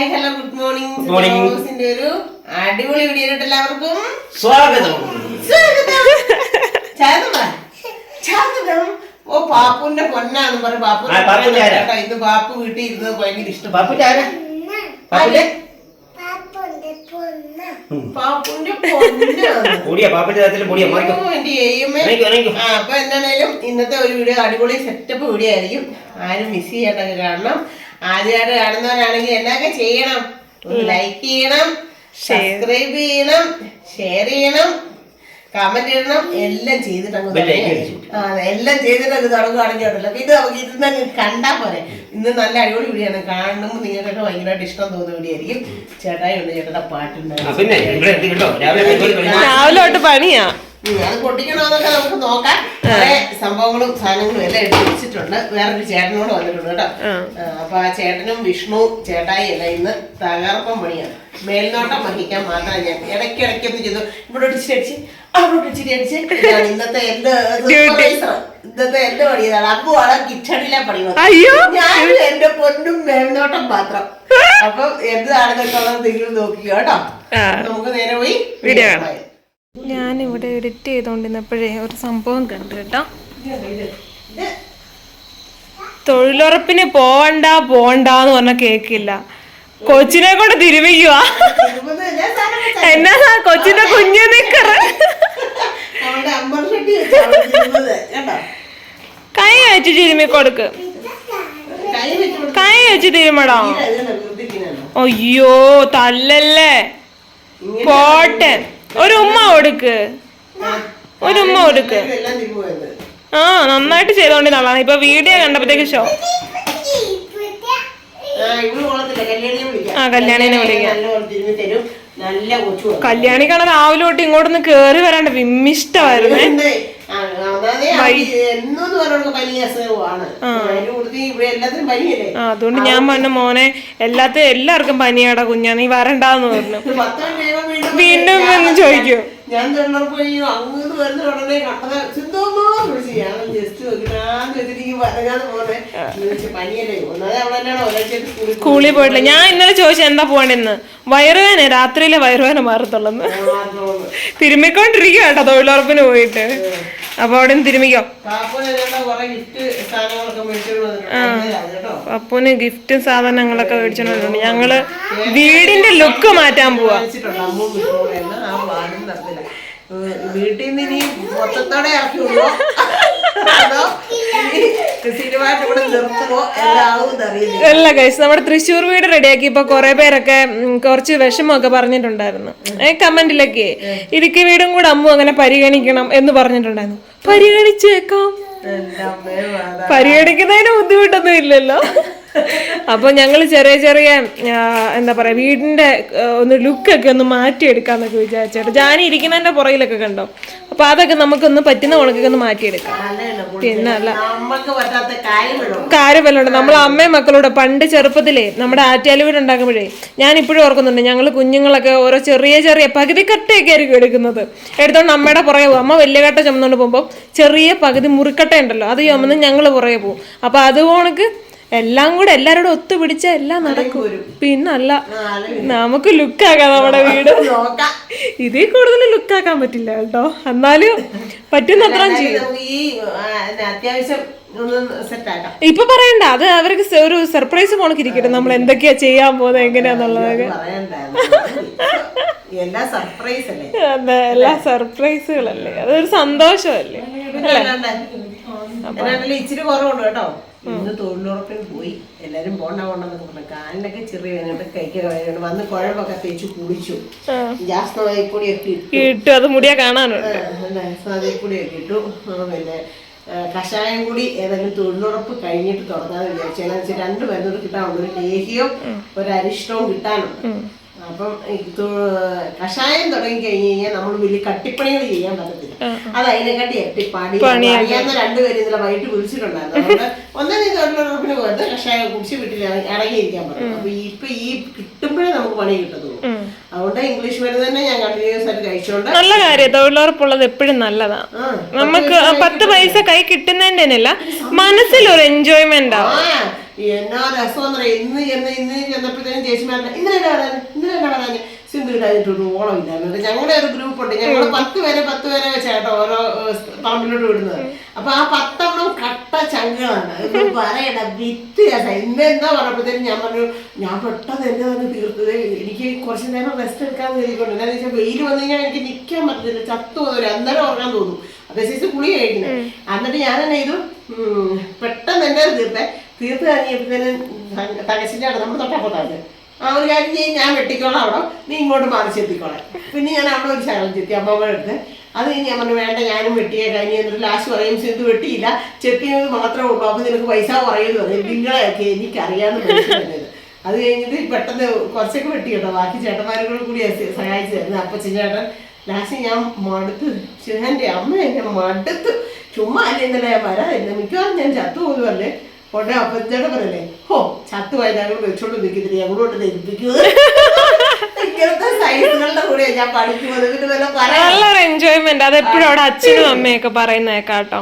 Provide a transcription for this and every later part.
Hi hello good morning ഒരു അടിപൊളി വീഡിയോയിലോട്ട് എല്ലാവർക്കും സ്വാഗതം. ഓ പാപ്പുന്റെ പൊന്നാന്ന് പറയും. പാപ്പു ഇന്ന് പാപ്പു വീട്ടിൽ ഇരുന്നത് ഭയങ്കര ഇഷ്ടം. പാപ്പുന്റെ അപ്പൊ എന്താണേലും ഇന്നത്തെ ഒരു വീഡിയോ അടിപൊളി സെറ്റപ്പ് വീഡിയോ ആയിരിക്കും. ആരും മിസ് ചെയ്യാണ്ടൊക്കെ കാണണം. ആദ്യമായിട്ട് കാണുന്നവരാണെങ്കിൽ എന്നൊക്കെ ചെയ്യണം? ലൈക്ക് ചെയ്യണം, സബ്സ്ക്രൈബ് ചെയ്യണം, ഷെയർ ചെയ്യണം, കമന്റ് ഇടണം. എല്ലാം ചെയ്തിട്ടങ്ങ് എല്ലാം ചെയ്തിട്ടങ്ങ് തുടങ്ങുകയാണെങ്കിലോ പിന്നെ നമുക്ക് ഇരുന്നങ്ങ് കണ്ടാ പോരെ. ഇന്ന് നല്ല അടിപൊളി വീഡിയോ ആണ്. കാണുമ്പോൾ നിങ്ങൾക്കൊക്കെ ഭയങ്കരമായിട്ട് ഇഷ്ടം തോന്നുന്ന വീഡിയോ ആയിരിക്കും. ചേട്ടായി ഉണ്ട്, ചേട്ടയുടെ പാട്ടുണ്ട്. രാവിലെ തൊട്ട് പണിയാ. അത് പൊട്ടിക്കണമെന്നൊക്കെ നമുക്ക് നോക്കാം. കുറെ സംഭവങ്ങളും സാധനങ്ങളും എല്ലാം എടുത്ത് വെച്ചിട്ടുണ്ട്. വേറൊരു ചേട്ടനോട് വന്നിട്ടുണ്ട് കേട്ടോ. അപ്പൊ ആ ചേട്ടനും വിഷ്ണു ചേട്ടായി എല്ലാം ഇന്ന് തകർപ്പം പണിയാണ്. മേൽനോട്ടം വഹിക്കാൻ മാത്രം ഞാൻ ഇടയ്ക്കിടയ്ക്ക് ഒന്ന് ചെയ്തു. ഇവിടെ ഇച്ചിരി അടിച്ച് അവിടെ ഇച്ചിരി അടിച്ച്. ഇന്നത്തെ എന്റെ പണി ഇതാണ്. അപ്പൊ ആളെ കിച്ചണിലെ പണി ഞാനും എന്റെ പൊന്നും മേൽനോട്ടം മാത്രം. അപ്പൊ എന്താണെന്നൊക്കെ നിങ്ങൾ നോക്കുക കേട്ടോ. നമുക്ക് നേരെ പോയി വീഡിയോ കാണാം. ഞാനിവിടെ എഡിറ്റ് ചെയ്തോണ്ടിരുന്നപ്പോഴേ ഒരു സംഭവം കണ്ടു കേട്ടോ. തൊഴിലുറപ്പിന് പോവണ്ടാന്ന് പറഞ്ഞ കേക്കില്ല. കൊച്ചിനെ കൊണ്ട് തിരുമിക്കുക. എന്നാ കൊച്ചിന്റെ കുഞ്ഞു നിക്കറ് കൈ വെച്ച് തിരുമ്മി കൊടുക്ക്. കൈ വെച്ച് തിരുമടോ. അയ്യോ തല്ലല്ലേ. പോട്ടെ, ഒരു ഉമ്മ കൊടുക്ക്. ആ നന്നായിട്ട് ചെയ്തോണ്ടിരുന്നാളാണ്. ഇപ്പൊ വീഡിയോ കണ്ടപ്പോഴത്തേക്ക് ഷോ. കല്യാണിനെ വിളിക്കാം. കല്യാണിക്കാണ് രാവിലെ തൊട്ട് ഇങ്ങോട്ടൊന്ന് കേറി വരാണ്ട് വിമ്മിഷ്ടമായിരുന്നു. അതുകൊണ്ട് ഞാൻ പറഞ്ഞ മോനെ എല്ലാവർക്കും പനിയാടാ കുഞ്ഞാ, നീ വരണ്ടാന്ന് പറഞ്ഞു. വീണ്ടും വന്ന് ചോദിക്കൂ. ഞാൻ പോയി അങ്ങോട്ട് വരുന്ന ഉടനെ കണ്ടത് സിന്ധുമ്മോ വിളിച്ചു. ഞാൻ ജസ്റ്റ് സ്കൂളിൽ പോയിട്ടില്ല. ഞാൻ ഇന്നലെ ചോദിച്ചു എന്താ പോകണ്ടെന്ന്. വയറുവേന, രാത്രിയിലെ വയറുവേന മാറത്തുള്ളന്ന്. തിരുമ്മിക്കൊണ്ടിരിക്കുക കേട്ടോ തൊഴിലുറപ്പിന് പോയിട്ട്. അപ്പൊ അവിടെ നിന്ന് തിരുമിക്കോ. അപ്പൂന് ഗിഫ്റ്റും സാധനങ്ങളൊക്കെ മേടിച്ചോണ്ട് ഞങ്ങള് വീടിന്റെ ലുക്ക് മാറ്റാൻ പോവാ. വീട്ടിൽ നിന്ന് ഇനി മൊത്തത്തോടെ ഇറക്കി വിടുവോ അതോ സ്ഥിരമായിട്ട് ഇവിടെ നിർത്തുവോ എല്ലാവും അറിയില്ല. അല്ല ഗൈസ്, നമ്മുടെ തൃശ്ശൂർ വീട് റെഡിയാക്കി ഇപ്പൊ കുറെ പേരൊക്കെ കുറച്ച് വിഷമമൊക്കെ പറഞ്ഞിട്ടുണ്ടായിരുന്നു കമന്റിലൊക്കെ. ഇടുക്കി വീടും കൂടെ അമ്മു അങ്ങനെ പരിഗണിക്കണം എന്ന് പറഞ്ഞിട്ടുണ്ടായിരുന്നു. പരിഗണിച്ചേക്കാം. പരിഗണിക്കുന്നതിന് ബുദ്ധിമുട്ടൊന്നും ഇല്ലല്ലോ. അപ്പൊ ഞങ്ങള് ചെറിയ എന്താ പറയാ വീടിന്റെ ഒന്ന് ലുക്കൊക്കെ ഒന്ന് മാറ്റിയെടുക്കാന്നൊക്കെ വിചാരിച്ചേട്ടോ. ജാനി ഇരിക്കുന്നതിന്റെ പുറകിലൊക്കെ കണ്ടോ. അപ്പൊ അതൊക്കെ നമുക്കൊന്ന് പറ്റുന്ന ഉണക്കൊക്കെ ഒന്ന് മാറ്റിയെടുക്കാം. പിന്നെ അല്ല കാര്യമല്ലുണ്ട്. നമ്മൾ അമ്മയും മക്കളോട് പണ്ട് ചെറുപ്പത്തിലേ നമ്മുടെ ആറ്റാലി വീട് ഉണ്ടാക്കുമ്പോഴേ ഞാൻ ഇപ്പോഴും ഓർക്കുന്നുണ്ട്. ഞങ്ങൾ കുഞ്ഞുങ്ങളൊക്കെ ഓരോ ചെറിയ പകുതി കട്ടയൊക്കെ ആയിരിക്കും എടുക്കുന്നത്. എടുത്തോണ്ട് അമ്മയുടെ പുറകെ പോകും. അമ്മ വലിയ കട്ട ചുമന്നുകൊണ്ട് പോകുമ്പോൾ ചെറിയ പകുതി മുറിക്കട്ട ഉണ്ടല്ലോ, അത് ചുമന്ന് ഞങ്ങൾ പുറകെ പോകും. അപ്പൊ അതുപോണക്ക് എല്ലാം കൂടെ എല്ലാരോടും ഒത്തുപിടിച്ച എല്ലാം നടക്കും. പിന്നല്ല നമുക്ക് ലുക്കാക്കാം നമ്മുടെ വീട്. ഇതിൽ കൂടുതൽ ലുക്കാക്കാൻ പറ്റില്ല കേട്ടോ. എന്നാലും പറ്റുന്നത്ര ചെയ്യും. ഇപ്പൊ പറയണ്ട, അത് അവർക്ക് ഒരു സർപ്രൈസ് പോണക്കിരിക്കട്ടെ. നമ്മൾ എന്തൊക്കെയാ ചെയ്യാൻ പോകുന്നത് എങ്ങനെയാന്നുള്ളതൊക്കെ. അതെ, എല്ലാ സർപ്രൈസുകളല്ലേ, അതൊരു സന്തോഷമല്ലേ. ഇച്ചിരി കുറവുണ്ട് കേട്ടോ. ഇന്ന് തൊഴിലുറപ്പിന് പോയി. എല്ലാരും പോണ്ടെന്നൊക്കെ പറഞ്ഞു. കാലിനൊക്കെ ചെറിയ വേദനയുണ്ട്, കൈക്കൊക്കെ വേദനയുണ്ട്. വന്ന് കുഴമ്പൊക്കെ തേച്ച് കുടിച്ചു. ജാസ്തിപ്പൊടിയൊക്കെ ഇട്ടു. അത് മുടിയാ കാണാനുണ്ട്. ജാസ്തിപ്പൊടിയൊക്കെ ഇട്ടു. പിന്നെ കഷായം കൂടി ഏതെങ്കിലും തൊഴിലുറപ്പ് കഴിഞ്ഞിട്ട് തുടങ്ങാന്ന് വിചാരിച്ചു. 2 മരുന്നുകൾ കിട്ടാനുണ്ട്. ഒരു ലേഹ്യവും ഒരു അരിഷ്ടവും കിട്ടാനുണ്ട്. അപ്പം കഷായം തുടങ്ങി കഴിഞ്ഞ് കഴിഞ്ഞാൽ നമ്മൾ വലിയ കട്ടിപ്പണികൾ ചെയ്യാൻ പറ്റത്തില്ല. അത് അതിനെക്കാട്ടി എട്ടിപ്പാടി. അറിയാവുന്ന 2 പേര് ഇന്നലെ വൈകിട്ട് വിളിച്ചിട്ടുണ്ടായിരുന്നു. അതുകൊണ്ട് ഒന്നേ തൊഴിലുറപ്പിന് പോയിട്ട് കഷായം കുടിച്ച് വീട്ടിൽ ഇറങ്ങിയിരിക്കാൻ പറ്റും. അപ്പൊ ഇപ്പൊ ഈ കിട്ടുമ്പോഴേ നമുക്ക് പണി കിട്ടത്തുള്ളൂ. അതുകൊണ്ട് ഇംഗ്ലീഷ് മരുന്ന് തന്നെ ഞാൻ കണ്ടിന്യൂസ് ആയിട്ട് കഴിച്ചോണ്ട്. നല്ല കാര്യം, തൊഴിലുറപ്പുള്ളത് എപ്പോഴും നല്ലതാ. നമുക്ക് 10 പൈസ കൈ കിട്ടുന്നതിന്റെ അല്ല, മനസ്സിലൊരു എൻജോയ്മെന്റ് ആവും. എന്നാ രസം എന്ന് പറയാം. ഇന്ന് ചെന്നപ്പോഴത്തേനും ചേച്ചിമാരുടെ ഇന്നലെ പറയാന് സിന്ധു ഇടാഞ്ഞിട്ടൊരു ഓളം ഇല്ലായിരുന്നു. ഞങ്ങളുടെ ഒരു ഗ്രൂപ്പ് ഉണ്ട്, ഞങ്ങൾ 10 പേരെ വെച്ചാട്ടോ ഓരോ പറമ്പിലോട്ട് വിടുന്നത്. അപ്പൊ ആ 10 കട്ട ചങ്കുകളാണ്. പറയണ്ട വ്യത്യാസം. ഇന്നെന്താ പറഞ്ഞപ്പോഴത്തേനും ഞാൻ പറഞ്ഞു, ഞാൻ പെട്ടെന്ന് എന്നെ തന്നെ തീർത്തത്. എനിക്ക് കുറച്ച് നേരം റെസ്റ്റ് എടുക്കാന്ന് കരുതിക്കൊണ്ട്. എന്താണെന്ന് വെച്ചാൽ വെയിൽ വന്നു കഴിഞ്ഞാൽ എനിക്ക് നിൽക്കാൻ പറ്റത്തില്ല, ചത്തു പോകുന്നില്ല, അന്നേരം ഉറങ്ങാൻ തോന്നും. അതനുസരിച്ച് കുളി കഴിക്കുന്നത്. എന്നിട്ട് ഞാൻ തന്നെ ഇത് പെട്ടെന്ന് എന്നെ തീർത്ത് കഴിഞ്ഞപ്പോഴത്തേനും തകച്ചിൻ്റെ അവിടെ നമ്മൾ തൊട്ടപ്പുറത്താക്ക് ആ ഒരു കാര്യം ചെയ്യും, ഞാൻ വെട്ടിക്കോളാം അവിടെ, നീ ഇങ്ങോട്ട് മറിച്ചെത്തിക്കോളാം. പിന്നെ ഞാൻ അവിടെ ഒരു ശകലം ചെത്തി അമ്മമ്മയുടെ അടുത്ത്. അത് കഴിഞ്ഞ് ഞാൻ പറഞ്ഞു വേണ്ട ഞാനും വെട്ടിയേ കഴിഞ്ഞ്. എന്നിട്ട് ലാസ്റ്റ് പറയും സിന്ധു വെട്ടിയില്ല, ചെത്തിയത് മാത്രമേ ഉള്ളൂ, അപ്പോൾ നിനക്ക് പൈസ പറയുമെന്ന് പറയും. നിങ്ങളെയൊക്കെ എനിക്കറിയാമെന്ന് മനസ്സിലായത്. അത് കഴിഞ്ഞിട്ട് പെട്ടെന്ന് കുറച്ചൊക്കെ വെട്ടി കേട്ടോ, ബാക്കി ചേട്ടന്മാരോട് കൂടി സഹായിച്ചു തരുന്നത്. അപ്പച്ചൻ ചേട്ടൻ ലാസ്റ്റ് ഞാൻ മടുത്ത്, എൻ്റെ അമ്മ എന്നെ മടുത്ത്. ചുമ്മാ അല്ലേ ഇന്നലെ ഞാൻ വരാതിരുന്നത്, മിക്കവാറും ഞാൻ ചത്തുപോകും അല്ലേ. ഉടനെ അപ്പച്ചേട്ടൻ പറയല്ലേ, ഹോ ചത്തുപോയ ഞങ്ങൾ വെച്ചോണ്ട് നിൽക്കുന്നില്ല, ഞങ്ങളോട്ട് ധരിപ്പിക്കുന്നത്. ഇങ്ങനത്തെ സൈസുകളുടെ കൂടെ ഞാൻ പഠിക്കുന്നത്. പിന്നെ വല്ല നല്ലൊരു എൻജോയ്മെന്റ്. അതെപ്പോഴും അവിടെ അച്ഛനും അമ്മയൊക്കെ പറയുന്നേക്കാട്ടോ.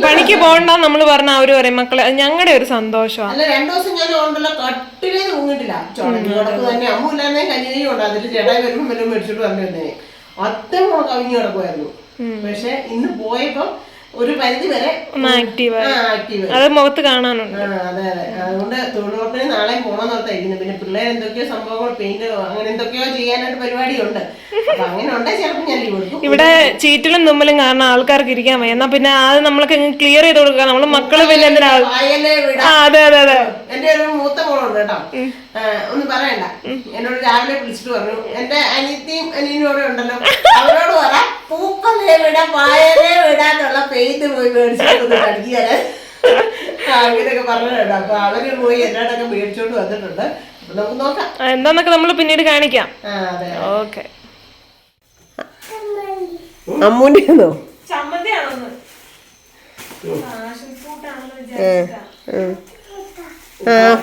പണിക്ക് പോകണ്ട നമ്മള് പറഞ്ഞ അവര് പറയും മക്കളെ, ഞങ്ങളുടെ ഒരു സന്തോഷമാണ്. അല്ല 2 ദിവസം ഞാൻ ഉണ്ടല്ലോ കട്ടിലേ തൂങ്ങിട്ടില്ല, ചുടങ്ങി കിടക്ക് തന്നെ. അമ്മ ഇല്ലാന്നേ കഞ്ഞിയും ഉണ്ട്. അതിൽ ചേട്ടായി വരുമ്പോൾ വല്ലതും മേടിച്ചിട്ട് വന്നേ ഒറ്റ കവിഞ്ഞു കിടക്കുമായിരുന്നു. പക്ഷെ ഇന്ന് പോയപ്പോ ഒരു പരിധി വരെ ആക്റ്റീവ് അത് മുഖത്ത് കാണാനുണ്ട്. അതെ അതുകൊണ്ട് തൊഴിലുറപ്പിന് നാളെ പോകണമെന്ന് ഓർത്തായിരിക്കുന്നു. പിന്നെ പിള്ളേർ എന്തൊക്കെയോ സംഭവങ്ങൾ പെയിന്റ് അങ്ങനെ എന്തൊക്കെയോ ചെയ്യാനായിട്ട് പരിപാടിയുണ്ട്. അപ്പൊ അങ്ങനെ ഉണ്ടെങ്കിൽ ചിലപ്പോൾ ഞാൻ ലീവ് എടുക്കും. ഇവിടെ ചീറ്റിലും തുമ്മലും കാരണം ആൾക്കാർക്ക് ഇരിക്കാൻ വയ്യ. എന്നാ പിന്നെ അത് നമ്മൾക്ക് ക്ലിയർ ചെയ്ത് കൊടുക്കുക. നമ്മള് മക്കള് പിന്നെ എന്തിനാ. അതെ അതെ അതെ. എന്റെ ഒരു മൂത്ത മോളുണ്ട് കേട്ടോ, ഒന്നും പറയണ്ട. എന്നോട് രാവിലെ വിളിച്ചിട്ട് പറഞ്ഞു, എന്റെ അനിയത്തിയും അനിയനും കൂടെ ഉണ്ടല്ലോ, അവരോട് പറ പൂക്കളെ വിടാൻ വായനെ വിടാനുള്ള പെയിന്റ് പോയി മേടിച്ചോണ്ട് അടിക്കാന് അങ്ങനെയൊക്കെ പറഞ്ഞിട്ടുണ്ട്. അപ്പൊ അവര് പോയി എന്നോടൊക്കെ മേടിച്ചോണ്ട് വന്നിട്ടുണ്ട്. അപ്പൊ നമുക്ക് നോക്കാം എന്താന്നൊക്കെ നമ്മള് പിന്നീട് കാണിക്കാം. ഓക്കെ. അമ്മൂന്റെയാണോ?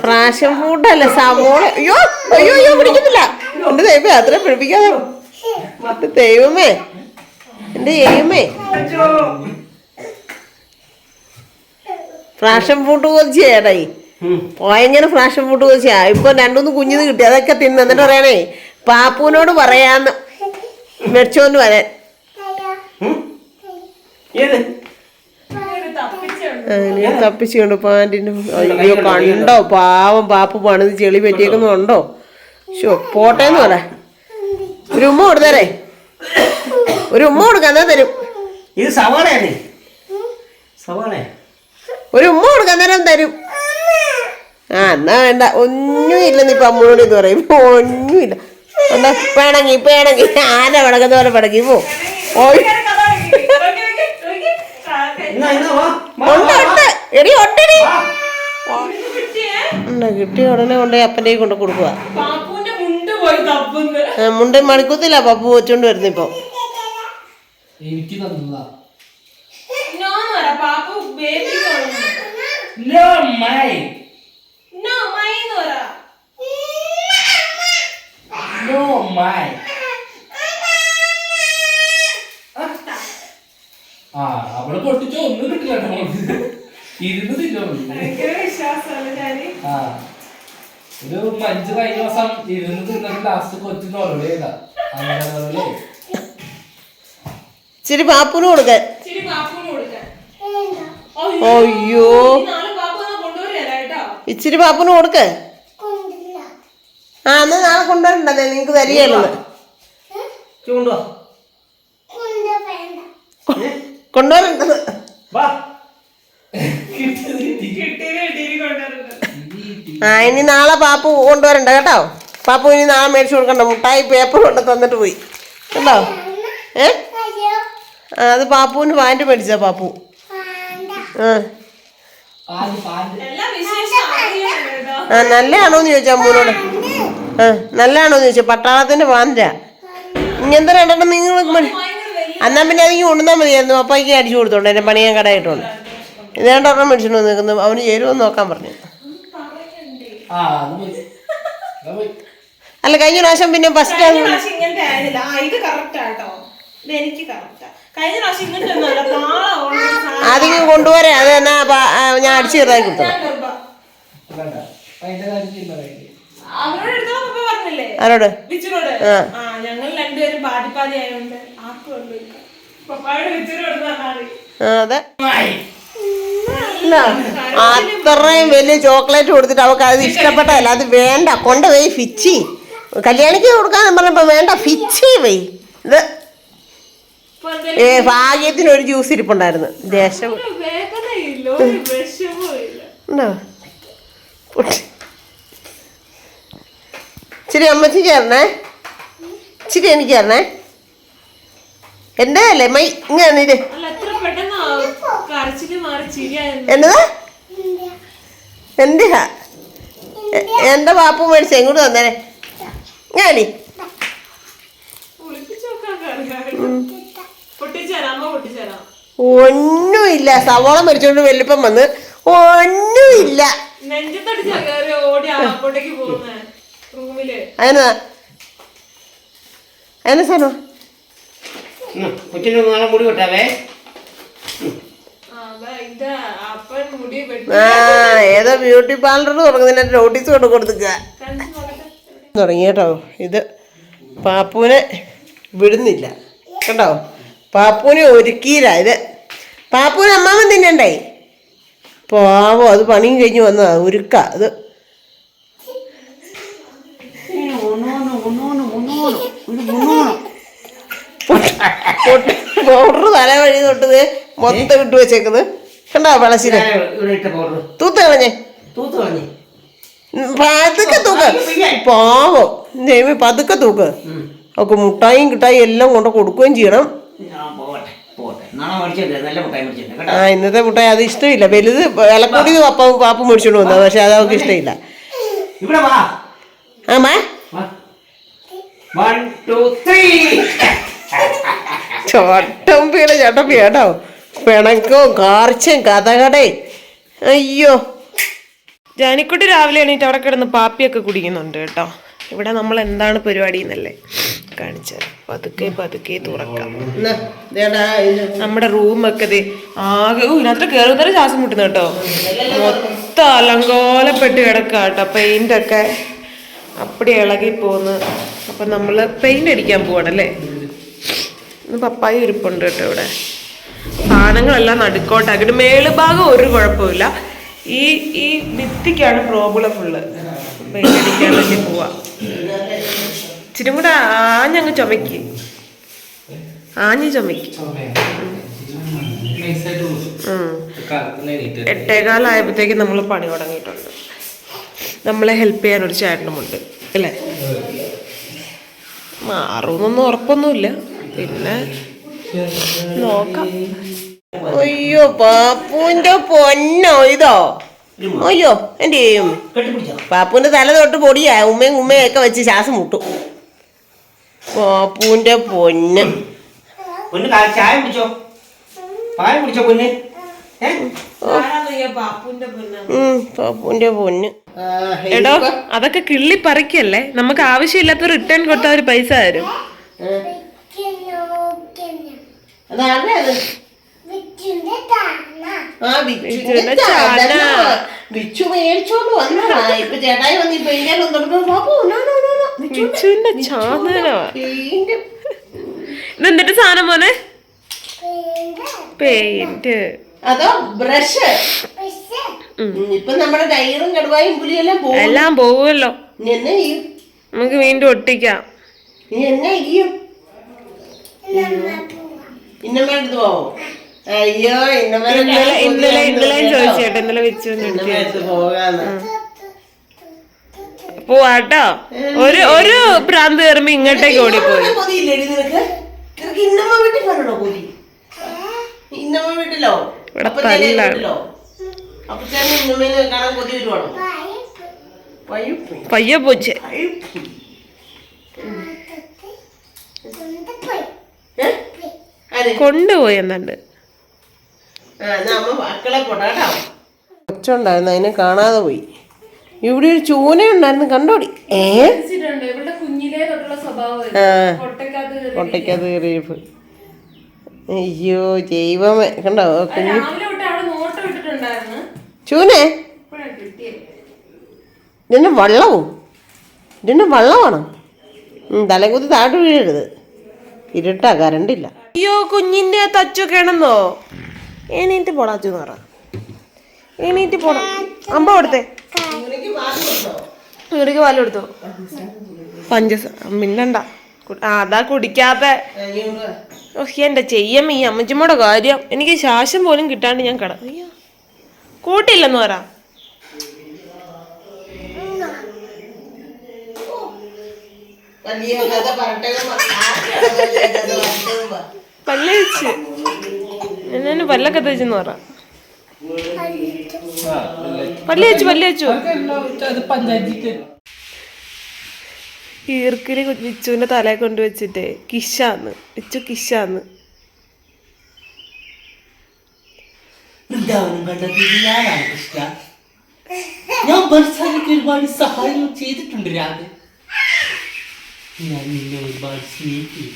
പ്രാഷൻ ഫ്രൂട്ടല്ല, സവോള. അയ്യോ അയ്യോ അയ്യോ പിടിക്കുന്നില്ല. എന്റെ ദൈവമേ അത്ര പിടിപ്പിക്കാതെ. ദൈവമേ എന്റെ ദൈവമേ. ഫ്രാഷൻ ഫ്രൂട്ട് കൊതിച്ചേടായി ഭയങ്കര ഫ്രാഷൻ ഫ്രൂട്ട് കൊതിച്ചാ. ഇപ്പൊ 2-3 കുഞ്ഞിന് കിട്ടി, അതൊക്കെ തിന്ന്. എന്നിട്ട് പറയണേ പാപ്പുവിനോട് പറയാന്ന് മേടിച്ചോണ്ട് വരാൻ. തപ്പിച്ചുകൊണ്ട് പാൻറ്റിന്. അയ്യോ കണ്ടോ പാവം പാപ്പു പണിത് ചെളി പറ്റിയേക്കുന്നുണ്ടോ? പോട്ടേന്ന് പറ. ഒരു ഉമ്മ കൊടുത്തരേ, ഒരു ഉമ്മ കൊടുക്കാൻ തരും. ഇത് സവാളയാണ്, സവാള. ഒരു ഉമ്മ കൊടുക്കാൻ നേരം തരും. എന്നാ വേണ്ട, ഒന്നും ഇല്ലെന്ന് ഇപ്പൊ അമ്മയോട് ഇത് പറയും. ഒന്നുമില്ല, എന്താ പിണങ്ങി പിണങ്ങി ആന പിടക്കുന്ന പോലെ പിടങ്ങി പോ. കിട്ടിയ ഉടനെ കൊണ്ടുപോയി അപ്പൻ്റെ കൊണ്ട് കൊടുക്കുക. മുണ്ട മണിക്കൂത്തില്ല പപ്പു വെച്ചോണ്ട് വരുന്ന ഇപ്പൊ. അവള് പൊട്ടിച്ചോ ഒന്നും കിട്ടില്ല, ഇരുന്നതില്ല. ഒരു മഞ്ച് കഴിഞ്ഞ ദിവസം ഇരുന്ന് തിന്നിട്ട് ലാസ്റ്റ് കൊച്ചിന് ഉറവിടേതാ. ഇച്ചിരി പാപ്പൂന് കൊടുക്കാൻ. അയ്യോ ഇച്ചിരി പാപ്പൂന് കൊടുക്ക്. എന്നാ നാളെ കൊണ്ടുവരണ്ടേ, നിങ്ങക്ക് തരികയല്ലെന്ന്. കൊണ്ടുവരണ്ടത്. ഇനി നാളെ പാപ്പു കൊണ്ടുവരണ്ട കേട്ടോ. പാപ്പു ഇനി നാളെ മേടിച്ചു കൊടുക്കണ്ട. മുട്ടായി പേപ്പർ കൊണ്ട് തന്നിട്ട് പോയി കേട്ടോ. അത് പാപ്പുവിന് പാൻറ് മേടിച്ചാ പാപ്പു. നല്ലതാണോന്ന് ചോദിച്ചാ അമ്മൂനോട്. നല്ലതാണോന്ന് ചോദിച്ചാ പട്ടാളത്തിന്റെ പാൻറ്റാ. ഇങ്ങനത്തെ രണ്ടെണ്ണം നിങ്ങൾ എന്നാ പിന്നെ അതെങ്കിൽ കൊണ്ടുവന്നാൽ മതിയായിരുന്നു. അപ്പായിക്ക് അടിച്ചു കൊടുത്തോണ്ട് എന്നെ പണിയാൻ കടയിട്ടുണ്ട്. ഇത് രണ്ടെണ്ണം മേടിച്ചിട്ട് നിൽക്കുന്നു. അവന് ചേരുമെന്ന് നോക്കാൻ പറഞ്ഞു. അല്ല കഴിഞ്ഞ പ്രാവശ്യം പിന്നെ ഫസ്റ്റ് അധികം കൊണ്ടുപോരാ. അത് എന്നാ ഞാൻ അടിച്ചു ചെറുതായി കൊടുത്തത്. കണ്ട അതിന്റെ കാര്യം തീരുമാനമായില്ലേ? അവരോട് എടുത്തോളം പപ്പ പറഞ്ഞില്ലേ ആരോട്? വിച്ചുനോട്. ആ ഞങ്ങൾ രണ്ടുപേരും പാതി പാതി ആയതുകൊണ്ട് ആക്കുണ്ട് പപ്പായോട് വിച്ചുനോട് പറഞ്ഞാൽ അതെ. അത്രയും വലിയ ചോക്ലേറ്റ് കൊടുത്തിട്ട് അവൾക്ക് അത് ഇഷ്ടപ്പെട്ടതല്ല. അത് വേണ്ട, കൊണ്ടുപോയി ഫിച്ചി. കല്യാണിക്ക് കൊടുക്കാൻ പറഞ്ഞപ്പോ വേണ്ട, ഫിച്ചി പോയി. ഇത് ഭാഗ്യത്തിന് ഒരു ജ്യൂസ് ഇരിപ്പുണ്ടായിരുന്നു. ദേശം ഇച്ചിരി അമ്മച്ചിക്ക് തരണേ, ഇച്ചിരി എനിക്ക് തരണേ. എൻ്റെ അല്ലേ മൈ ഇങ്ങനെ എന്നതാ എന്തിനാ എന്റെ പാപ്പു മേടിച്ച എങ്ങോട്ട് തന്നേരെ ഞാനീ ഒന്നുമില്ല. സവോള മേടിച്ചോണ്ട് വെല്ലുപ്പം വന്ന് ഒന്നുമില്ല. അതിനാ അതിനാ സാധനം കൊച്ചിന് നാളെ മുടി വെട്ടാവേ. ഏതോ ബ്യൂട്ടി പാർലർ തുടങ്ങുന്നതിന് നോട്ടീസ് കൊണ്ട് കൊടുക്കുക തുടങ്ങി കേട്ടോ. ഇത് പാപ്പുവിനെ വിടുന്നില്ല കേട്ടോ. പാപ്പുവിനെ ഒരുക്കിയില്ല. ഇത് പാപ്പുവിന് അമ്മാവൻ തിന്നണ്ടായി. പാവോ, അത് പണിയും കഴിഞ്ഞ് വന്നതാ. ഒരുക്ക അത് പൗഡർ തല വഴി തൊട്ടത് മൊത്തം ഇട്ട് വെച്ചേക്കുന്നത് കണ്ടോ. വളശിന് തൂത്ത് കളഞ്ഞേ, പതുക്കെ തൂക്ക്. പാവം ദൈവം, പതുക്കെ തൂക്ക്. അവക്ക് മുട്ടായും കിട്ടായും എല്ലാം കൊണ്ട് കൊടുക്കുകയും ചെയ്യണം. ഇന്നത്തെ മുട്ടായി അത് ഇഷ്ടമില്ല. വലുത് വിലക്കൂടി പാപ്പ മേടിച്ചോണ്ട് വന്നത്, പക്ഷെ അത് അവൾക്ക് ഇഷ്ടമില്ല. ആമാ ചോട്ടമ്പിയുടെ ചട്ടമ്പി കേട്ടോ. പിണക്കവും കാർച്ചയും കഥകടേ. അയ്യോ, ജാനിക്കുട്ടി രാവിലെ എണീറ്റ് അവിടെ കിടന്ന് പാപ്പിയൊക്കെ കുടിക്കുന്നുണ്ട് കേട്ടോ. ഇവിടെ നമ്മൾ എന്താണ് പരിപാടി എന്നല്ലേ കാണിച്ചത്. പതുക്കെ പതുക്കെ തുറക്കാം. നമ്മുടെ റൂമൊക്കെ ആകെ ഇതിനകത്ത് കയറുന്നൊരു ശ്വാസം മുട്ടുന്നു കേട്ടോ. മൊത്തം അലങ്കോലപ്പെട്ട് കിടക്കുക കേട്ടോ. പെയിന്റൊക്കെ അപ്പടി ഇളകി പോന്ന്. അപ്പം നമ്മൾ പെയിന്റ് അടിക്കാൻ പോവാണല്ലേ. ഇന്ന് പപ്പായ ഇരിപ്പുണ്ട് കേട്ടോ. ഇവിടെ സാധനങ്ങളെല്ലാം നടുക്കോട്ടാക്കിയിട്ട് മേളുഭാഗം ഒരു കുഴപ്പമില്ല. ഈ ഭിത്തിക്കാണ് പ്രോബ്ലം ഫുള്ള്. പെയിന്റ് അടിക്കാൻ വേണ്ടി പോവാ. ഇച്ചിരി കൂടെ ആഞ്ഞങ്ങ് ചുമയ്ക്ക്, ആഞ്ഞ് ചുമയ്ക്ക്. 8:15 നമ്മൾ പണി തുടങ്ങിയിട്ടുണ്ട്. നമ്മളെ ഹെൽപ്പ് ചെയ്യാൻ ഒരു ചേട്ടനുമുണ്ട് അല്ലേ. മാറുന്നൊന്നും ഉറപ്പൊന്നുമില്ല, പിന്നെ നോക്കാം. അയ്യോ പാപ്പുവിന്റെ പൊന്നോ ഇതോ. അയ്യോ എന്റെ പാപ്പുവിന്റെ തല തൊട്ട് പൊടിയാ. ഉമ്മയും ഉമ്മയൊക്കെ വെച്ച് ശ്വാസം മുട്ടും. പാപ്പുവിന്റെ പൊന്ന്. ചായ കുടിച്ചോ, പായ കുടിച്ചോ പൊന്ന്. പാപ്പുവിന്റെ പൊന്ന്. എടോ അതൊക്കെ കിള്ളി പറിക്കല്ലേ. നമുക്ക് ആവശ്യമില്ലാത്ത റിട്ടേൺ കൊടുത്ത ഒരു പൈസ തരും. ബിച്ചു മേടിച്ചോണ്ട് വന്നതാ. ഇപ്പൊ ചേട്ടായി വന്ന് ഇപ്പൊ എന്നിട്ട് സാധനം മോനെ പെയിന്റ് അതോ ബ്രഷ്. ഇപ്പൊ നമ്മുടെ ടയറും കടുവായും പുലിയെല്ലാം എല്ലാം പോവുമല്ലോ. എന്നെ ചെയ്യും? നമുക്ക് വീണ്ടും ഒട്ടിക്കാം. നീ എന്നെ ചെയ്യും? ഇന്നമ്മടുത്ത് പോവോ? അയ്യോ ഇന്നലെ ചോദിച്ചേട്ടോ. ഇന്നലെ വെച്ചു പോകാന്ന് പോവാട്ടോ. ഒരു ഭ്രാന്ത് കയറുമ്പോ ഇങ്ങോട്ടേക്ക് ഓടിപ്പോയി. കൊതിയില്ലേടി നിനക്ക്? നിനക്ക് ഇന്നമ്മ വീട്ടിൽ കണ്ടോ കൊതി? ഇന്നമ്മ വീട്ടിലോ വീട്ടിലോ അപ്പൊ ചേട്ടൻ ഇന്നമ്മേനെ കാണാൻ കൊതി വരുവാണോ? പയ്യ പോച്ചേ കൊണ്ടുപോയി എന്നുണ്ട്. മക്കളെ പോട്ടാ കൊച്ചുണ്ടായിരുന്നു, അതിനെ കാണാതെ പോയി. ഇവിടെ ഒരു ചൂന ഉണ്ടായിരുന്നു, കണ്ടോടി. കൊട്ടയ്ക്കകത്ത് കയറിയപ്പോ അയ്യോ ദൈവമേ കണ്ടോ കുഞ്ഞു ചൂനെ. ഇതിന് വെള്ളവും ഇതിന് വെള്ളമാണ്. തലകുത്തി താഴോട്ട് വീഴരുത്. ഇരുട്ടാ, കരണ്ടില്ല. അയ്യോ കുഞ്ഞിന്റെ തച്ചു കിടന്നോ? എണീറ്റ് പോടാച്ചു പറ. എണീറ്റ് പോണം. അമ്പ കൊടുത്തേ. ഇവിടേക്ക് പാല് കൊടുത്തോ? മിണ്ടണ്ട. അതാ കുടിക്കാത്ത. എന്റെ ചെയ്യമ്മ, ഈ അമ്മച്ചമ്മയുടെ കാര്യം. എനിക്ക് ശ്വാസം പോലും കിട്ടാണ്ട് ഞാൻ കിട കൂട്ടില്ലെന്ന് പറ. പല്ലേച്ച് എന്നെ പല്ലൊക്കെ തേച്ചെന്ന് പറ. പല്ലേച്ചു ഈർക്കില് വിച്ചുവിന്റെ തലയെ കൊണ്ടുവച്ചിട്ടേ കിഷാന്ന്. വിച്ചു കിഷാന്ന്. ഞാൻ ഒരുപാട് സഹായം ചെയ്തിട്ടുണ്ട് രാധ. ഞാൻ നിന്നെ ഒരുപാട് സ്നേഹിക്കുന്നു.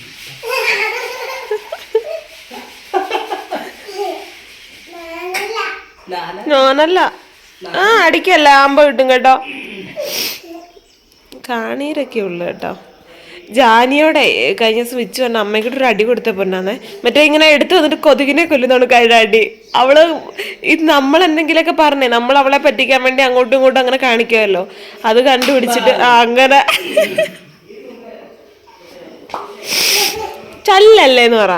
ഞാനല്ല. അടിക്കല്ല, ആമ്പ കിട്ടും കേട്ടോ. കാണീരൊക്കെ ഉള്ളു കേട്ടോ. ജാനിയോടെ കഴിഞ്ഞ ദിവസം വിച്ചു പറഞ്ഞ അമ്മയ്ക്കിട്ട് ഒരു അടി കൊടുത്ത പൊന്നാന്നേ. മറ്റേ ഇങ്ങനെ എടുത്തു വന്നിട്ട് കൊതുകിനെ കൊല്ലുന്നതാണ് കഴിഞ്ഞ അടി. അവള് ഇത് നമ്മളെന്തെങ്കിലുമൊക്കെ പറഞ്ഞേ, നമ്മൾ അവളെ പറ്റിക്കാൻ വേണ്ടി അങ്ങോട്ടും ഇങ്ങോട്ടും അങ്ങനെ കാണിക്കുമല്ലോ. അത് കണ്ടുപിടിച്ചിട്ട് അങ്ങനെ ചല്ലല്ലേന്ന് പറ.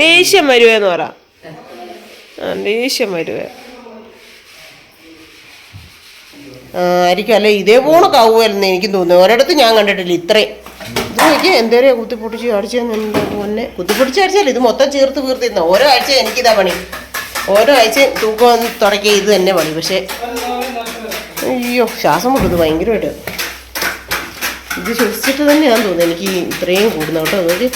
ദേഷ്യം വരുവേന്ന് പറ. ദേഷ്യം വരുവേ ആയിരിക്കും. അല്ലെ ഇതേപോലെ കാവുമായിരുന്നു എനിക്ക് തോന്നുന്നു. ഒരിടത്ത് ഞാൻ കണ്ടിട്ടില്ല ഇത്രയും. ഇത് എനിക്ക് എന്തേലും കുത്തിപ്പൊട്ടിച്ച് അടിച്ചെന്നെ പൊന്നെ. കുത്തിപ്പൊട്ടിച്ച് അടിച്ചാൽ ഇത് മൊത്തം ചേർത്ത് വീർത്തിരുന്ന. ഓരോ ആഴ്ച എനിക്കിതാ പണി. ഓരോ ആഴ്ചയും തൂക്കം തുടക്കിയ ഇത് തന്നെ പണി. പക്ഷേ അയ്യോ ശ്വാസം മുട്ടുന്നത് ഭയങ്കരമായിട്ട്. ഇത് ശ്വസിച്ചിട്ട് തന്നെയാണെന്ന് തോന്നുന്നു എനിക്ക് ഇത്രയും കൂടുന്ന കേട്ടോ. അതൊരു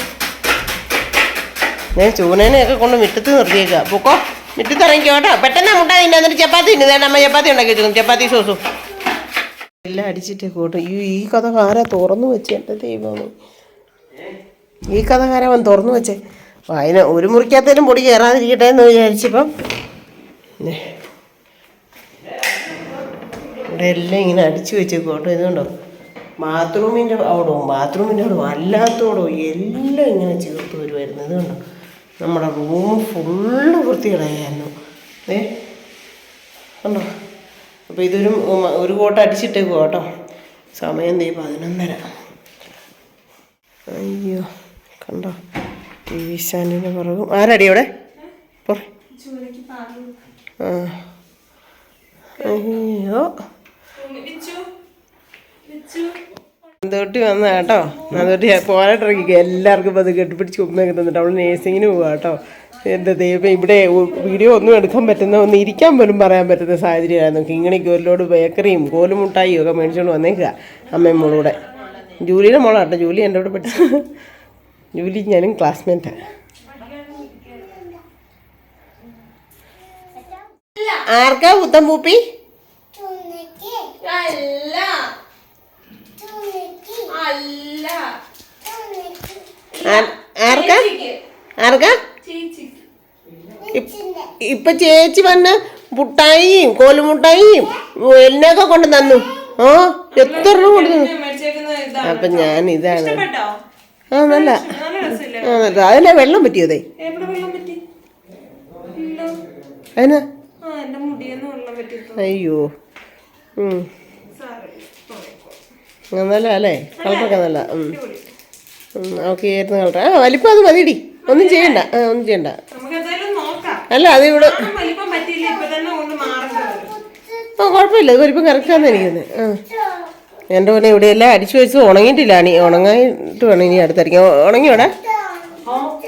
ഞാൻ ചൂനേനെയൊക്കെ കൊണ്ട് മുറ്റത്ത് നിർത്തിയേക്കാം. പൊക്കോ, മുറ്റത്ത് ഇറങ്ങിക്കോ കേട്ടോ. പെട്ടെന്ന് മുട്ടാ തിന്നെ. എന്നിട്ട് ചപ്പാത്തി ഉണ്ട്. അമ്മ ചപ്പാത്തി ഉണ്ടാക്കി വെച്ചിരിക്കും. ചപ്പാത്തി സോസും എല്ലാം അടിച്ചിട്ടേ കൂട്ടും. ഈ കഥ ആരാ തുറന്നു വെച്ചേ? എൻ്റെ ദൈവമാണ്, ഈ കഥ ആരാവൻ തുറന്നു വെച്ചേ? അതിന് ഒരു മുറിക്കകത്തേലും പൊടി കയറാതിരിക്കട്ടെ എന്ന് വിചാരിച്ചപ്പം ഇവിടെ എല്ലാം ഇങ്ങനെ അടിച്ചു വെച്ചേക്കും കേട്ടോ. ഇതുകൊണ്ടോ ബാത്റൂമിൻ്റെ അവിടെ വല്ലാത്തോടോ എല്ലാം ഇങ്ങനെ ചേർത്ത് വരുമായിരുന്നു. ഇതുകൊണ്ടോ നമ്മുടെ റൂം ഫുള്ള് വൃത്തികളായിരുന്നു. കണ്ടോ? അപ്പോൾ ഒരു കോട്ട അടിച്ചിട്ടേക്കും കേട്ടോ. സമയം 11:30. അയ്യോ കണ്ടോ ഈശാനിൻ്റെ പുറകും. ആരടി അവിടെ അയ്യോ നന്ദോട്ടി വന്ന കേട്ടോ. നന്ദോട്ടി പോരാട്ടിറങ്ങിക്കുക. എല്ലാവർക്കും അത് കെട്ടിപ്പിടിച്ച് ഉമ്മയൊക്കെ തന്നിട്ട് അവൾ നേഴ്സിങ്ങിന് പോവുക കേട്ടോ. എൻ്റെ ദൈവം, ഇവിടെ വീഡിയോ ഒന്നും എടുക്കാൻ പറ്റുന്ന, ഒന്ന് ഇരിക്കാൻ പോലും പറയാൻ പറ്റുന്ന സാഹചര്യമായിരുന്നു. കിങ്ങണിക്ക് ഒരു ലോഡ് ബേക്കറിയും കോലുമുട്ടായിയും ഒക്കെ മേടിച്ചുകൊണ്ട് വന്നേക്കുക അമ്മയും മോളൂടെ. ജൂലിയുടെ മോളാട്ടോ. ജൂലി എൻ്റെ കൂടെ പഠിച്ചു. ജൂലി ഞാനും ക്ലാസ്മേറ്റാണ്. ആർക്കാ പുത്തൻ പൂപ്പി? ആർക്കാ? ഇപ്പൊ ചേച്ചി വന്ന് മുട്ടായിയും കോലുമുട്ടായിയും എല്ലൊക്കെ കൊണ്ട് തന്നു. എത്ര രൂപ കൊണ്ട് തന്നു? അപ്പൊ ഞാൻ ഇതാണ്. നല്ല അതിലെ വെള്ളം പറ്റിയതേ. അതിനാ? അയ്യോ നല്ല അല്ലേ? കളറൊക്കെ നല്ല. ഓക്കെ ആയിരുന്നു കളർ. വലിപ്പം അത് മതിയിടി. ഒന്നും ചെയ്യണ്ട. ഒന്നും ചെയ്യണ്ട. അല്ല അത് ഇവിടെ കുഴപ്പമില്ല. അത് വലിപ്പം കറക്റ്റാന്ന് എനിക്കൊന്ന്. എൻ്റെ പോലെ ഇവിടെയെല്ലാം അടിച്ചു വെച്ച് ഉണങ്ങിയിട്ടില്ല. ഉണങ്ങായിട്ട് വേണം ഇനി അടുത്തടിക്കാൻ. ഉണങ്ങിയോടെ?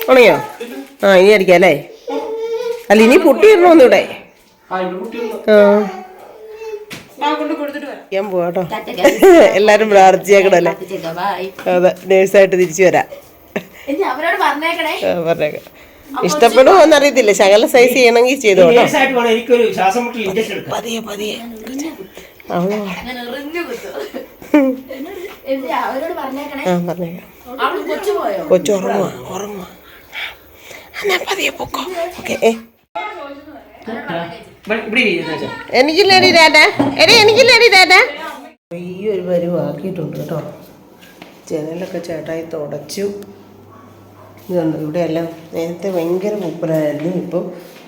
ഉണങ്ങിയോ? ഇനി അടിക്കാം അല്ലേ? അല്ല ഇനി പൊട്ടിയിടണമെന്ന് ഇവിടെ. ഞാൻ പോവാട്ടോ. എല്ലാരും പ്രാർത്ഥിച്ചേക്കണല്ലേ? അതെ, നേഴ്സായിട്ട് തിരിച്ചു വരാം. പറഞ്ഞേക്കാം. ഇഷ്ടപ്പെടുമോ എന്നറിയത്തില്ല. ശകല സൈസ് ചെയ്യണമെങ്കിൽ ചെയ്തോ കേട്ടോ. പതിയെ പതിയെ പറഞ്ഞേക്കാം. കൊച്ചു ഉറങ്ങുക. എന്നാ പതിയെ പൊക്കോ. ഓക്കെ. എനിക്കില്ലടി ഡാറ്റാ എടി എനിക്കില്ലടി ഡാറ്റാ. ഈ ഒരു പരുവാക്കിയിട്ടുണ്ട് കേട്ടോ. ജനലൊക്കെ ചേട്ടായി തുടച്ചു. ഇതുണ്ട് ഇവിടെയെല്ലാം നേരത്തെ ഭയങ്കര പൂപ്പലായിരുന്നു. ഇപ്പം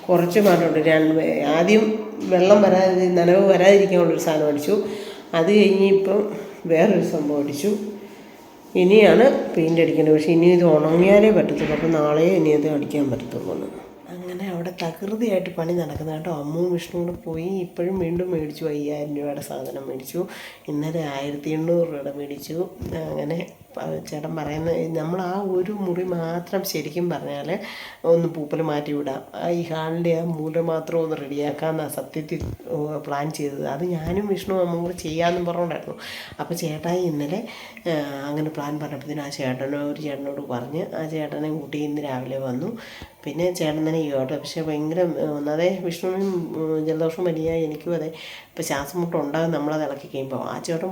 കുറച്ച് മാറ്റമുണ്ട്. ആദ്യം വെള്ളം നനവ് വരാതിരിക്കാനുള്ളൊരു സാധനം അടിച്ചു. അത് കഴിഞ്ഞ് ഇപ്പം വേറൊരു സംഭവം അടിച്ചു. ഇനിയാണ് പെയിൻ്റ് അടിക്കേണ്ടത്. പക്ഷേ ഇനി ഇത് ഉണങ്ങിയാലേ പറ്റത്തുള്ളൂ. അപ്പോൾ നാളെ ഇനി അത് അടിക്കാൻ പറ്റത്തുള്ളൂ. അങ്ങനെ അവിടെ തകൃതിയായിട്ട് പണി നടക്കുന്നത് കേട്ടോ. അമ്മും വിഷ്ണുവും കൂടെ പോയി. ഇപ്പോഴും വീണ്ടും മേടിച്ചു 5000 രൂപയുടെ സാധനം മേടിച്ചു. ഇന്നലെ 1800 രൂപയുടെ മേടിച്ചു. അങ്ങനെ ചേട്ടൻ പറയുന്നത് നമ്മൾ ആ ഒരു മുറി മാത്രം ശരിക്കും പറഞ്ഞാൽ ഒന്ന് പൂപ്പൽ മാറ്റി വിടാം. ഈ ഹാളിൻ്റെ ആ മൂല മാത്രം ഒന്ന് റെഡിയാക്കാമെന്നാണ് സത്യത്തിൽ പ്ലാൻ ചെയ്തത്. അത് ഞാനും വിഷ്ണു അമ്മ കൂടെ ചെയ്യാമെന്നും പറഞ്ഞുകൊണ്ടായിരുന്നു. അപ്പോൾ ചേട്ടായി ഇന്നലെ അങ്ങനെ പ്ലാൻ പറഞ്ഞപ്പോഴത്തേനും ഒരു ചേട്ടനോട് പറഞ്ഞ് ആ ചേട്ടനെയും കൂട്ടി ഇന്ന് രാവിലെ വന്നു. പിന്നെ ചേട്ടൻ തന്നെ കേട്ടോ. പക്ഷേ ഭയങ്കര ഒന്നതേ വിഷ്ണുവിനും ജലദോഷം വലിയ എനിക്കും അതെ. ഇപ്പോൾ ശ്വാസം മുട്ട ഉണ്ടാകും നമ്മളത് ഇളക്കി കഴിയുമ്പോൾ. ആ ചേട്ടൻ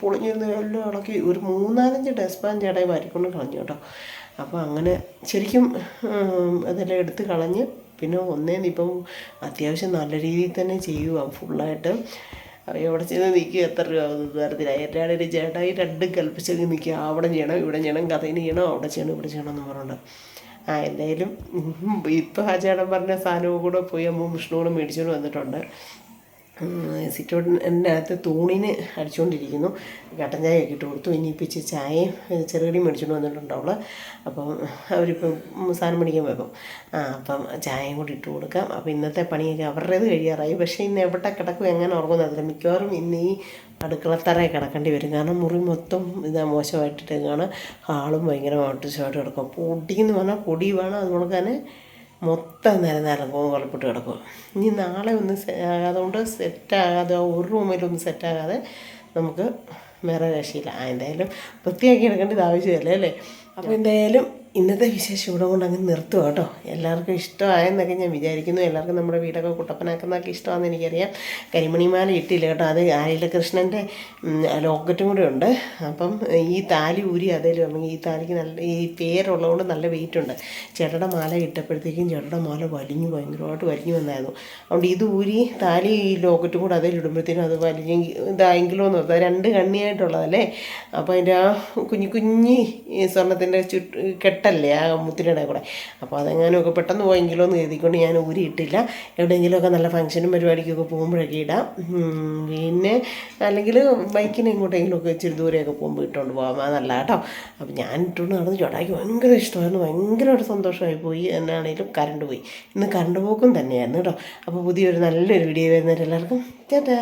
പൊളിഞ്ഞിരുന്ന് എല്ലാം ഇളക്കി ഒരു 3-4 ഡസ്പാൻ ചേട്ടായി മാറ്റിക്കൊണ്ട് കളഞ്ഞു കേട്ടോ. അപ്പോൾ അങ്ങനെ ശരിക്കും അതെല്ലാം എടുത്ത് കളഞ്ഞ് പിന്നെ ഇപ്പം അത്യാവശ്യം നല്ല രീതിയിൽ തന്നെ ചെയ്യുക ഫുള്ളായിട്ട്. എവിടെ ചെന്ന് നിൽക്കുക എത്ര രൂപ തരത്തില്ല. എൻ്റെ ആളൊരു ചേട്ടായി 2 കൽപ്പിച്ചൊക്കെ നിൽക്കുക. അവിടെ ചെയ്യണം ഇവിടെ ചെയ്യണം കഥയിന് ചെയ്യണം അവിടെ ചെയ്യണം ഇവിടെ ചെയ്യണം എന്ന് പറഞ്ഞുകൊണ്ട്. എന്തായാലും ഇപ്പം ആ ചേട്ടൻ പറഞ്ഞ സാധനവും കൂടെ പോയി അമ്മ വിഷ്ണുകൂടെ മേടിച്ചുകൊണ്ട് വന്നിട്ടുണ്ട്. സിറ്റൗട്ടിൻ്റെ അകത്ത് തൂണിന് അടിച്ചുകൊണ്ടിരിക്കുന്നു. കട്ടൻ ചായയൊക്കെ ഇട്ട് കൊടുത്തു. ഇനിയിപ്പോൾ ഇച്ചിരി ചായയും ചെറുകടിയും മേടിച്ചുകൊണ്ട് വന്നിട്ടുണ്ട് അവൾ. അപ്പം അവരിപ്പം സാധനം മേടിക്കാൻ വെക്കും. അപ്പം ചായയും കൂടി ഇട്ട് കൊടുക്കാം. അപ്പോൾ ഇന്നത്തെ പണിയൊക്കെ അവരുടേത് കഴിയാറായി. പക്ഷേ ഇന്ന് എവിടെ കിടക്കും എങ്ങനെ ഉറങ്ങുന്നതില്ല. മിക്കവാറും ഇന്ന് ഈ അടുക്കളത്തറയിൽ കിടക്കേണ്ടി വരും. കാരണം മുറി മൊത്തം മോശമായിട്ടിട്ടാണ്. ഹാളും ഭയങ്കര മോശമായിട്ട് കിടക്കും. പൊടിയെന്ന് പറഞ്ഞാൽ പൊടി വേണം. അതുകൊണ്ട് തന്നെ മൊത്തം നേരം കളപ്പിട്ട് കിടക്കും. ഇനി നാളെ ഒന്ന് അതുകൊണ്ട് സെറ്റാകാതെ ഒരു റൂമിലൊന്നും സെറ്റാകാതെ നമുക്ക് വേറെ രക്ഷയില്ല. എന്തായാലും വൃത്തിയാക്കി എടുക്കേണ്ടത് ആവശ്യമല്ലേ അല്ലേ. അപ്പോൾ എന്തായാലും ഇന്നത്തെ വിശേഷം ഇവിടെ കൊണ്ട് അങ്ങ് നിർത്തുക കേട്ടോ. എല്ലാവർക്കും ഇഷ്ടമായെന്നൊക്കെ ഞാൻ വിചാരിക്കുന്നു. എല്ലാവർക്കും നമ്മുടെ വീടൊക്കെ കുട്ടപ്പനാക്കുന്നതൊക്കെ ഇഷ്ടമാണെന്ന് എനിക്കറിയാം. കരിമണിമാല ഇട്ടില്ല കേട്ടോ. അത് ആയിലകൃഷ്ണൻ്റെ ലോക്കറ്റും കൂടെ ഉണ്ട്. അപ്പം ഈ താലി ഊരി അതേലും അല്ലെങ്കിൽ ഈ താലിക്ക് ഈ പേരുള്ളതുകൊണ്ട് നല്ല വെയിറ്റ് ഉണ്ട്. ചേട്ടയുടെ മാല ഇട്ടപ്പോഴത്തേക്കും ചേട്ടയുടെ മാല ഭയങ്കരമായിട്ട് വലിഞ്ഞു വന്നായിരുന്നു. അതുകൊണ്ട് ഇത് ഊരി താലി ഈ ലോക്കറ്റും കൂടെ അതേലും ഇടുമ്പോഴത്തേനും അത് ഇതായെങ്കിലോ എന്ന് ഓർത്താൽ 2 കണ്ണിയായിട്ടുള്ളതല്ലേ. അപ്പോൾ അതിൻ്റെ ആ കുഞ്ഞി സ്വർണ്ണത്തിൻ്റെ കെട്ടല്ലേ ആ മുത്തിനയുടെ കൂടെ. അപ്പോൾ അതെങ്ങാനുമൊക്കെ പെട്ടെന്ന് പോയെങ്കിലോ എന്ന് കരുതിക്കൊണ്ട് ഞാൻ ഊരിയിട്ടില്ല. എവിടെയെങ്കിലുമൊക്കെ നല്ല ഫംഗ്ഷനും പരിപാടിക്കൊക്കെ പോകുമ്പോഴൊക്കെ ഇടാം. പിന്നെ അല്ലെങ്കിൽ ബൈക്കിന് എങ്ങോട്ടെങ്കിലുമൊക്കെ ഇച്ചിരി ദൂരെയൊക്കെ പോകുമ്പോൾ ഇട്ടുകൊണ്ട് പോകാം. അതല്ല കേട്ടോ. അപ്പോൾ ഞാൻ ഇട്ടുകൊണ്ട് നടന്ന് ചേട്ടായിക്ക് ഭയങ്കര ഇഷ്ടമായിരുന്നു. ഭയങ്കരമായിട്ട് സന്തോഷമായി പോയി. എന്നാണേലും കറണ്ട് പോയി. ഇന്ന് കറണ്ട് പോക്കും തന്നെയായിരുന്നു കേട്ടോ. അപ്പോൾ പുതിയൊരു നല്ലൊരു വീഡിയോ വരുന്നവരെല്ലാവർക്കും ചേട്ടാ.